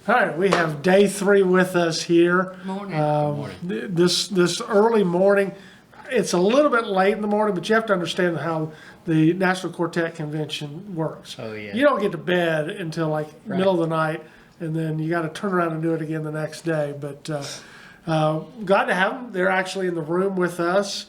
All right, we have day 3 with us here. Morning. This early morning, it's a little bit late in the morning, but you have to understand how the National Quartet Convention works. Oh, yeah. You don't get to bed until like middle of the night, and then you got to turn around and do it again the next day. But glad to have them. They're actually in the room with us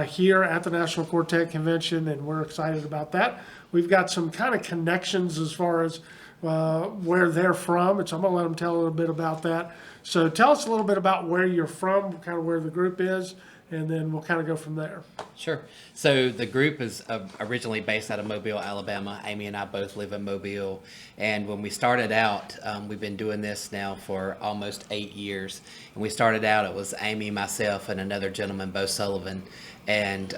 here at the National Quartet Convention, and we're excited about that. We've got some kind of connections as far as where they're from, and so I'm going to let them tell a little bit about that. So tell us a little bit about where you're from, kind of where the group is, and then we'll kind of go from there. Sure. So the group is originally based out of Mobile, Alabama. Amy and I both live in Mobile. And when we started out, we've been doing this now for almost 8 years. And we started out, it was Amy, myself, and another gentleman, Bo Sullivan. And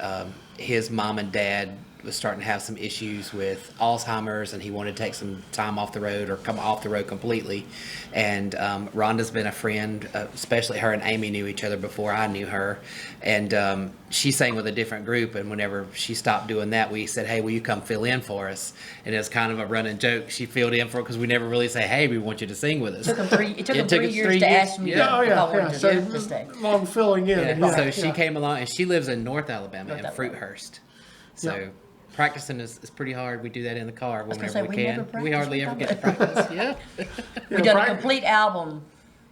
his mom and dad was starting to have some issues with Alzheimer's, and he wanted to take some time off the road or come off the road completely. And Rhonda's been a friend, especially her and Amy knew each other before I knew her. And she sang with a different group, and whenever she stopped doing that, we said, hey, will you come fill in for us? And it was kind of a running joke. She filled in for it because we never really say, hey, we want you to sing with us. It took them three us years to ask me if I wanted to So do the stay. long filling in. Yeah. So she came along, and she lives in North Alabama in Alabama. Fruithurst. So practicing is pretty hard. We do that in the car was whenever gonna say, we we can. never We hardly ever practice get to practice. Yeah. We've done a complete album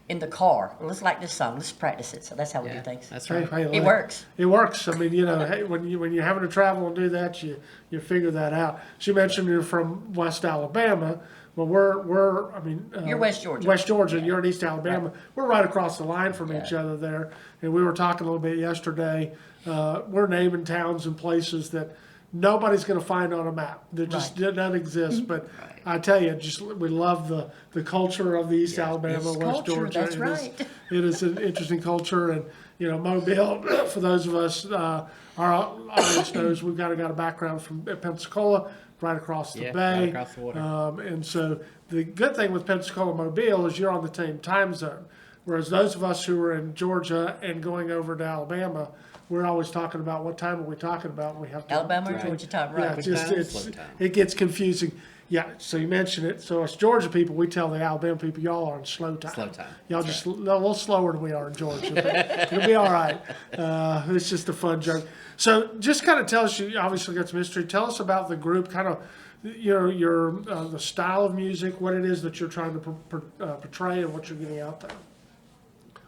in the car. Let's like this song. Let's practice it. So that's how we do things. That's Hey, right. hey, It works. It works. I mean, hey, when you're having to travel and do that, you figure that out. She mentioned you're from West Alabama. Well, we're I mean, You're West Georgia. West Georgia, and you're in East Alabama. We're right across the line from each other there. And we were talking a little bit yesterday. We're naming towns and places that nobody's going to find on a map. That just Right. doesn't exist. But I tell you, we love the culture of the East Alabama, It's West culture, Georgia. that's It is- right. it is an interesting culture, and Mobile. For those of us, our audience knows we've got a background from Pensacola, right across the Yeah, bay, right across the water. and so the good thing with Pensacola Mobile is you're on the same time zone, whereas those of us who are in Georgia and going over to Alabama, we're always talking about what time are we talking about. We have to Alabama or Georgia time, right? Yeah, it's just time? Slow time. it gets confusing. Yeah, so you mentioned it. So us Georgia people, we tell the Alabama people, y'all are in slow time. Slow time. Y'all just a little slower than we are in Georgia. But it'll be all right. It's just a fun joke. So just kind of tell us, you obviously got some history. Tell us about the group, kind of your the style of music, what it is that you're trying to portray, and what you're getting out there.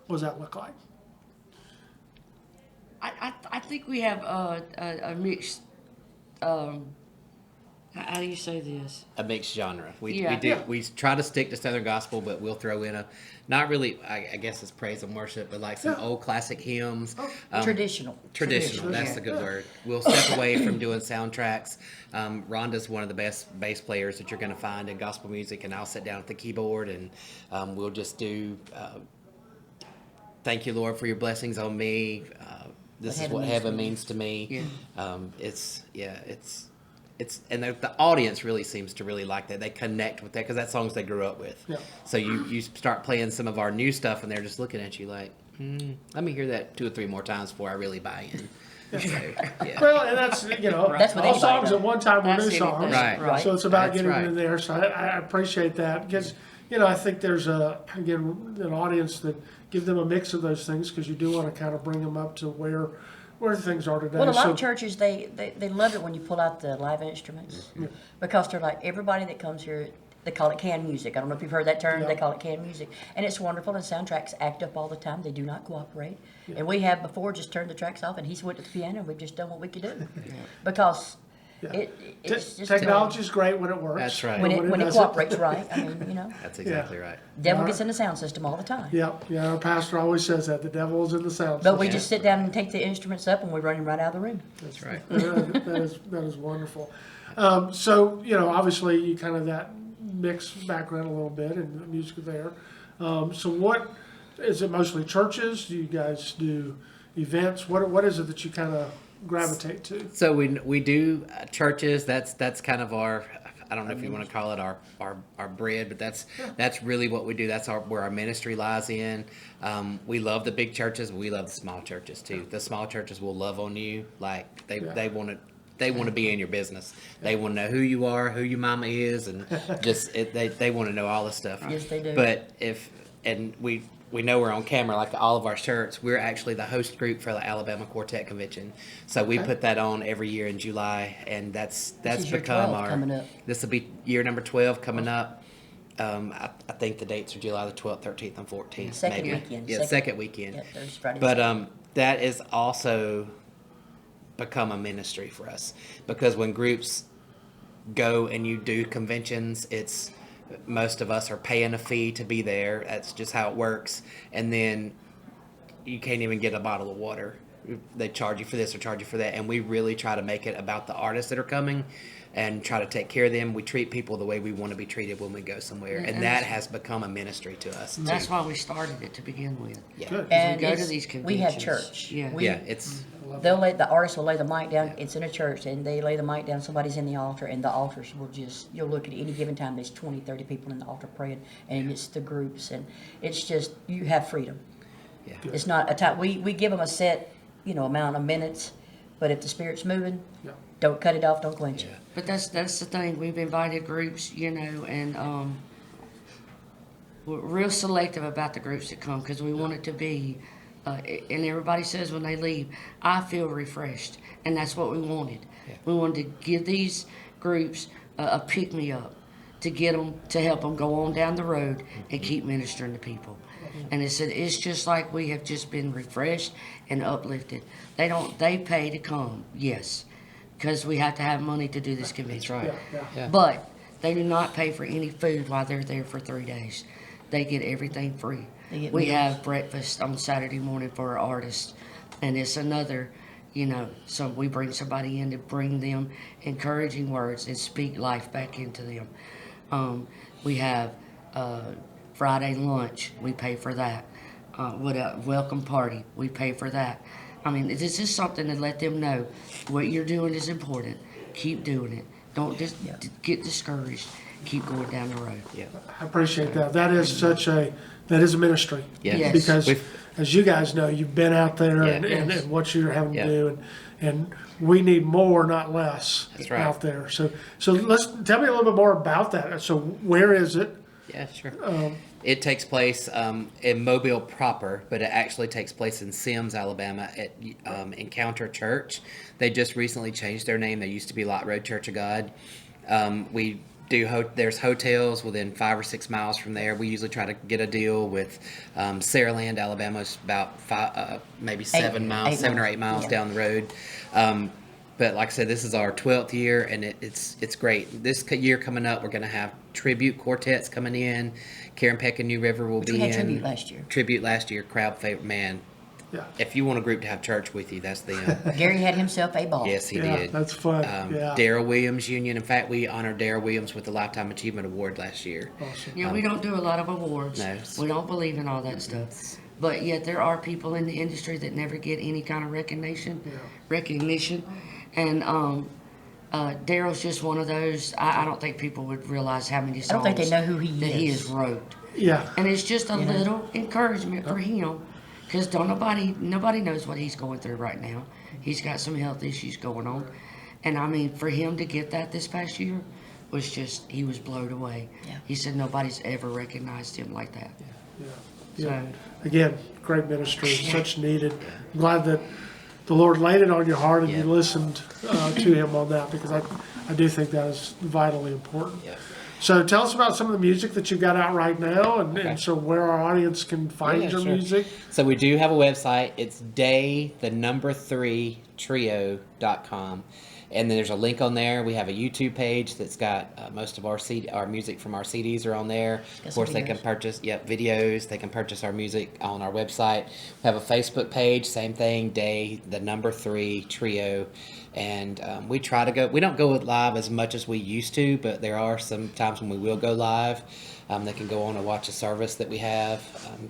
What does that look like? I think we have a mixed. How do you say this? A mixed genre. We Yeah. do. Yeah. We try to stick to Southern gospel, but we'll throw in not really. I guess it's praise and worship, but like some Yeah. old classic hymns. Traditional. Traditional. That's the good word. We'll step away from doing soundtracks. Rhonda's one of the best bass players that you're going to find in gospel music, and I'll sit down at the keyboard and we'll just do. Thank you, Lord, for your blessings on me. This is what heaven means to me. Yeah. It's and the audience really seems to really like that. They connect with that because that's songs they grew up with. Yeah. So you start playing some of our new stuff, and they're just looking at you like, let me hear that 2 or 3 more times before I really buy in. So, yeah. Well, and that's That's what all anybody songs does. at one time were That's new anything. songs. Right. So it's about That's getting right. it in there. So I appreciate that because I think there's an audience that give them a mix of those things because you do want to kind of bring them up to where things are today. Well, a lot So- of churches, they love it when you pull out the live instruments because they're like, everybody that comes here, they call it canned music. I don't know if you've heard that term. Yeah. They call it canned music. And it's wonderful, and soundtracks act up all the time. They do not cooperate. And we have before just turned the tracks off, and he's went to the piano, and we've just done what we could do. Because it's just... Technology's great when it works. That's right. When it doesn't- cooperates right. I mean, That's exactly right. devil gets in the sound system all the time. Yeah, our pastor always says that the devil is in the sound But we system. just sit down and take the instruments up, and we're running right out of the room. That's right. that is wonderful. So obviously you kind of that mixed background a little bit and the music there. So what is it? Mostly churches? Do you guys do events? What is it that you kind of gravitate to? So we do churches. That's kind of our. I don't know if you want to call it our bread, but that's really what we do. That's where our ministry lies in. We love the big churches. But we love the small churches too. The small churches will love on you like they want to they want to be in your business. They want to know who you are, who your mama is, and they want to know all this stuff. Yes, they do. But we know we're on camera, like all of our shirts. We're actually the host group for the Alabama Quartet Convention, so we put that on every year in July, and that's is year become 12 coming up. This will be year number 12 coming up. I think the dates are July the 12th, 13th, and 14th. Second maybe. weekend. Yeah, second weekend. Yeah, Thursday, Friday, But Saturday. that is also become a ministry for us, because when groups go and you do conventions, it's most of us are paying a fee to be there. That's just how it works. And then you can't even get a bottle of water. They charge you for this or charge you for that. And we really try to make it about the artists that are coming and try to take care of them. We treat people the way we want to be treated when we go somewhere. And that has become a ministry to us, too. That's why we started it to begin with. Yeah. Good. And we go to it's- these we have conventions. church. Yeah. Yeah, it's... The artist will lay the mic down. It's in a church, and they lay the mic down. Somebody's in the altar, and the altars will you'll look at any given time. There's 20, 30 people in the altar praying, and it's the groups, and it's just you have freedom. Yeah. It's not a time. We give them a set, amount of minutes, but if the Spirit's moving, Yeah. don't cut it off. Don't quench it. But that's the thing. We've invited groups, and we're real selective about the groups that come because we want it to be. And everybody says when they leave, I feel refreshed, and that's what we wanted. Yeah. We wanted to give these groups a pick me up, to get them to help them go on down the road and keep ministering to people. And it said it's just like we have just been refreshed and uplifted. They pay to come, yes, because we have to have money to do this convention. That's right. Yeah. But they do not pay for any food while they're there for 3 days. They get everything free. They get We meals. have breakfast on Saturday morning for our artists, and it's another, so we bring somebody in to bring them encouraging words and speak life back into them. We have Friday lunch. We pay for that. What a welcome party. We pay for that. I mean, this is something to let them know what you're doing is important. Keep doing it. Don't just get discouraged. Keep going down the road. Yeah. I appreciate that. That is a ministry. Yeah. Yes. Because We've- as you guys know, you've been out there Yeah. and what you're having Yeah. to do, and we need more, not less, That's right. out there. So let's tell me a little bit more about that. So where is it? Yeah, sure. It takes place in Mobile proper, but it actually takes place in Sims, Alabama, at Encounter Church. They just recently changed their name. They used to be Lot Road Church of God. We do. There's hotels within 5 or 6 miles from there. We usually try to get a deal with Saraland, Alabama. It's about maybe 7 miles, 7 or 8 miles yeah. down the road. But like I said, this is our 12th year, and it's great. This year coming up, we're going to have tribute quartets coming in. Karen Peck and New River will Which be we had in. tribute last year. Tribute last year, crowd favorite. Man, Yeah. if you want a group to have church with you, that's them. Gary had himself a ball. Yes, he Yeah, did. that's fun. Yeah. Darrell Williams Union. In fact, we honored Darrell Williams with the Lifetime Achievement Award last year. Awesome. Yeah, we don't do a lot of awards. No. We don't believe in all that stuff. But yet there are people in the industry that never get any kind of recognition. And Daryl's just one of those. I don't think people would realize how many songs I don't think they know who he that he is. has wrote. Yeah. And it's just a little encouragement for him, because nobody knows what he's going through right now. He's got some health issues going on, and I mean, for him to get that this past year was just, he was blown away. Yeah. He said nobody's ever recognized him like that. Yeah. Yeah. So, Again, great ministry, such needed. I'm glad that the Lord laid it on your heart and you Yeah. listened to Him on that, because I do think that is vitally important. Yeah. So tell us about some of the music that you've got out right now, and Okay. so where our audience can find Yeah, your sure. music. So we do have a website. It's day3trio.com. And then there's a link on there. We have a YouTube page that's got most of our music from our CDs are on there. Got Of some course, they can videos. purchase videos. They can purchase our music on our website. We have a Facebook page, same thing, day3trio. And we try to go. We don't go live as much as we used to, but there are some times when we will go live. They can go on and watch a service that we have,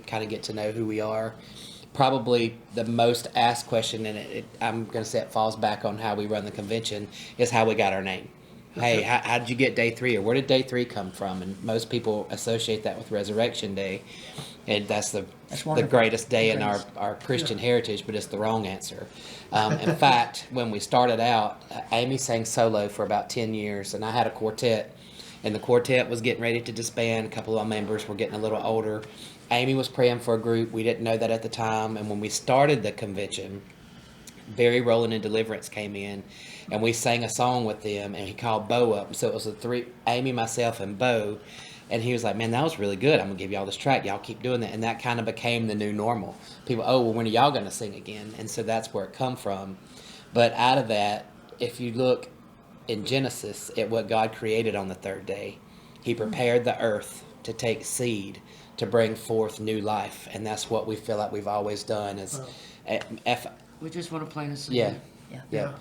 kind of get to know who we are. Probably the most asked question, and I'm going to say it falls back on how we run the convention, is how we got our name. Hey, how did you get Day 3, or where did Day 3 come from? And most people associate that with Resurrection Day, and that's the That's the wonderful. greatest day in Greatest. our Christian heritage, but it's the wrong answer. In fact, when we started out, Amy sang solo for about 10 years, and I had a quartet, and the quartet was getting ready to disband. A couple of our members were getting a little older. Amy was praying for a group. We didn't know that at the time, and when we started the convention, Barry Rowland and Deliverance came in, and we sang a song with them, and he called Bo up. So it was the three, Amy, myself, and Bo, and he was like, man, that was really good. I'm going to give y'all this track. Y'all keep doing that. And that kind of became the new normal. People, oh, well, when are y'all going to sing again? And so that's where it come from. But out of that, if you look in Genesis at what God created on the third day, he prepared the earth to take seed to bring forth new life. And that's what we feel like we've always done is, We just want to plant a seed. yeah. Yeah. Yeah,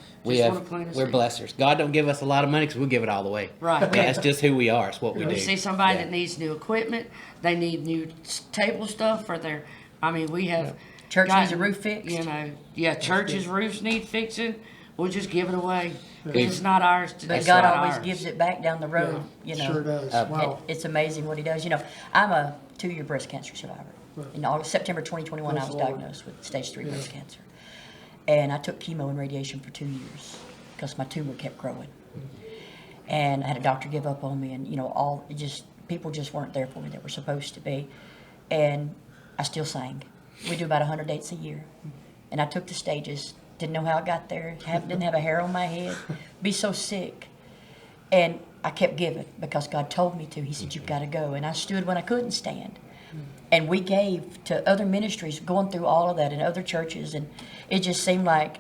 Just wanna plant a we're seed. blessers. God don't give us a lot of money because we'll give it all the way. Right. That's just who we are. It's what we We do. see somebody Yeah. that needs new equipment, they need new table stuff for their, I mean, we have. Church needs a gotten, roof fixed. You know, yeah, churches' roofs need fixing. We'll just give it away. It's not ours. But It's God not always ours. gives it back down the road, you know. Sure does. Wow. It's amazing what he does. You know, I'm a 2-year breast cancer survivor. In August, September 2021, I Praise was the Lord. diagnosed with stage 3 breast cancer. And I took chemo and radiation for 2 years because my tumor kept growing. And I had a doctor give up on me, and, you know, people just weren't there for me that were supposed to be. And I still sang. We do about 100 dates a year. And I took the stages, didn't know how I got there, didn't have a hair on my head, be so sick. And I kept giving because God told me to. He said, you've got to go. And I stood when I couldn't stand. And we gave to other ministries, going through all of that in other churches. And it just seemed like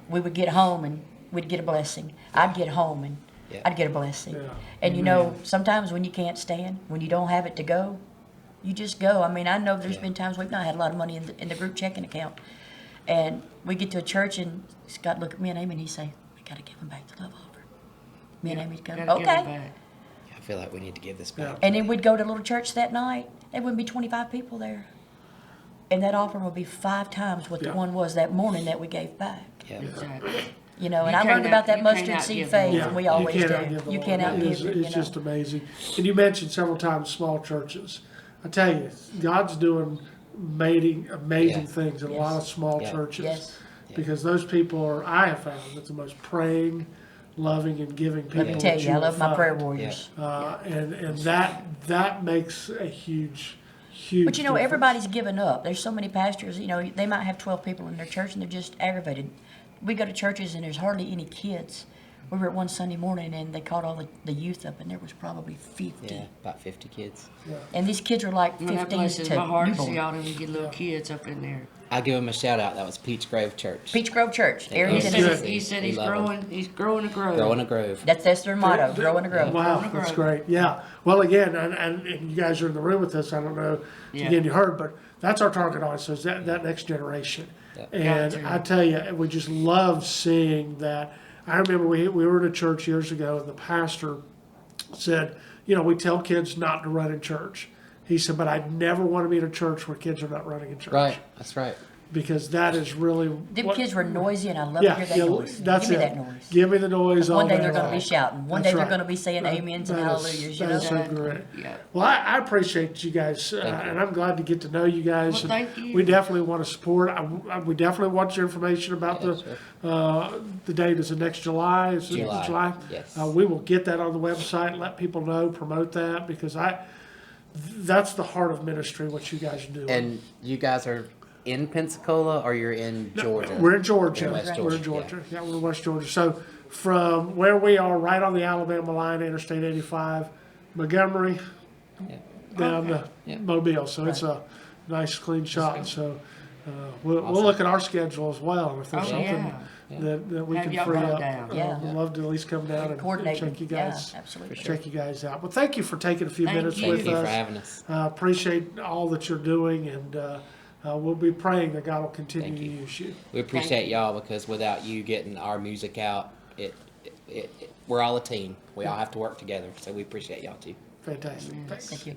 we would get home and we'd get a blessing. I'd get home and Yeah. I'd get a blessing. Yeah. And you know, sometimes when you can't stand, when you don't have it to go, you just go. I mean, I know there's been times we've not had a lot of money in the group checking account. And we get to a church and Scott look at me and Amy and he say, we got to give them back the love offering. Me and Amy go, Gotta give it okay. back. I feel like we need to give this back. And then we'd go to a little church that night. There wouldn't be 25 people there. And that offering would be 5 times what the Yeah. one was that morning that we gave back. Yeah. Exactly. You know, and You I learned can't about out- that you mustard cannot seed give faith, the Lord. and we always you do. can't outgive the You Lord. can't It outgive is- it. It's You know. just amazing. And you mentioned several times small churches. I tell you, God's doing amazing Yeah. things in a lot of small Yeah. churches. Yes. Because those people are, I have found, that the most praying, loving, and giving people. Let me tell that you, I will love my find. prayer warriors. And that makes a huge But you know, difference. everybody's given up. There's so many pastors, you know, they might have 12 people in their church and they're just aggravated. We go to churches and there's hardly any kids. We were at one Sunday morning and they called all the youth up and there was probably 50. Yeah, about 50 kids. And these kids are like Well, that 15 blesses to my heart to see newborn. all them get little kids up in there. I'll give them a shout out. That was Peach Grove Church. Peach Grove Church, Yeah. He Arrington. Good. said, he said We he's love 'em. growing. He's growing a grove. Growing a Grove. That's their motto, grow and grow. Wow, Growing a that's grove. great. Yeah. Well, again, and you guys are in the room with us. I don't know if Yeah. again you heard, but that's our target audience. Is that next generation? Yeah. And Gotcha. I tell you, we just love seeing that. I remember we were in a church years ago, and the pastor said, you know, we tell kids not to run in church. He said, but I never want to be in a church where kids are not running in church. Right. That's right. Because that is really Them what- kids were noisy, and I love Yeah, to hear that yeah, noise. that's Give me it. that noise. Give me the noise all One day day they're going to long. be shouting. One That's day they're right. going to be saying That- amens and that is- hallelujahs. You that know. is so great. Yeah. Well, I appreciate you guys, and I'm glad to get to know you guys. Well, and thank you. We definitely want to support. We definitely want your information about Yeah, the date. Is it next July? Is it July, July? yes. We will get that on the website. Let people know, promote that, because that's the heart of ministry. What you guys do. And you guys are in Pensacola or you're in Georgia? We're in Georgia. You're in West We're in Georgia, Georgia. Yeah, we're in West Georgia. So from where we are, right on the Alabama line, Interstate 85, Montgomery, Yeah. down to Yeah. Mobile. So it's a nice, clean shot. So we'll look at our schedule as well. And if there's Oh, something yeah. that we Have can y'all free go up, down. Yeah. we'd love to at least come down and Coordinating. check you Yeah, guys. absolutely. Check you guys out. Well, thank you for taking a few Thank minutes you. with Thank you for us. having us. Appreciate all that you're doing, and we'll be praying that God will continue Thank to you. use you. We appreciate y'all because without you getting our music out, we're all a team. We all have to work together. So we appreciate y'all too. Fantastic. Thanks. Thank you.